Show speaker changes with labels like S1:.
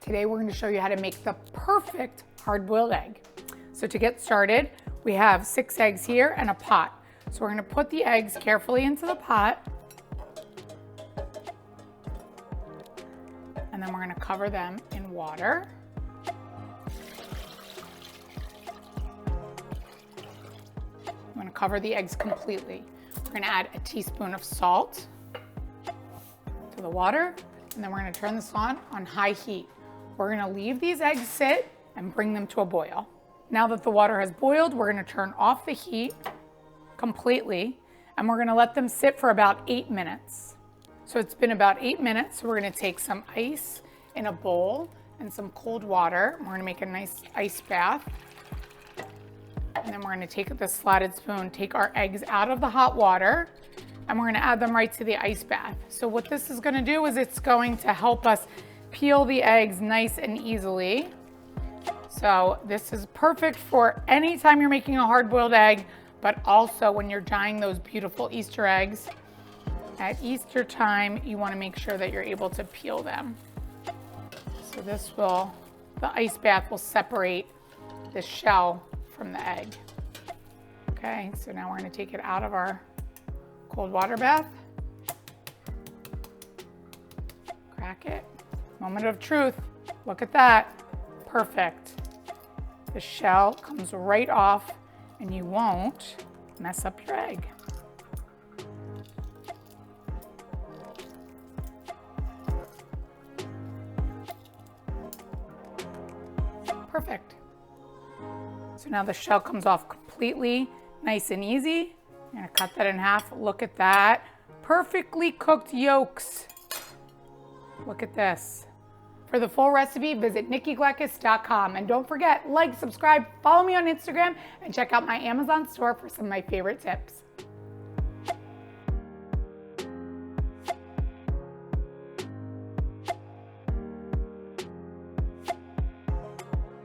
S1: Today we're going to show you how to make the perfect hard-boiled egg. So to get started, we have 6 eggs here and a pot. So we're going to put the eggs carefully into the pot. And then we're going to cover them in water. I'm going to cover the eggs completely. We're going to add a teaspoon of salt to the water, and then we're going to turn this on high heat. We're going to leave these eggs sit and bring them to a boil. Now that the water has boiled, we're going to turn off the heat completely, and we're going to let them sit for about 8 minutes. So it's been about 8 minutes, so we're going to take some ice in a bowl and some cold water. We're going to make a nice ice bath. And then we're going to take this flatted spoon, take our eggs out of the hot water, and we're going to add them right to the ice bath. So what this is going to do is it's going to help us peel the eggs nice and easily. So this is perfect for any time you're making a hard-boiled egg, but also when you're dyeing those beautiful Easter eggs. At Easter time, you want to make sure that you're able to peel them. So the ice bath will separate the shell from the egg. Okay, so now we're going to take it out of our cold water bath. Crack it. Moment of truth. Look at that. Perfect. The shell comes right off and you won't mess up your egg. Perfect. So now the shell comes off completely, nice and easy. I'm gonna cut that in half. Look at that. Perfectly cooked yolks. Look at this. For the full recipe, visit nikkigleckis.com. And don't forget, like, subscribe, follow me on Instagram, and check out my Amazon store for some of my favorite tips.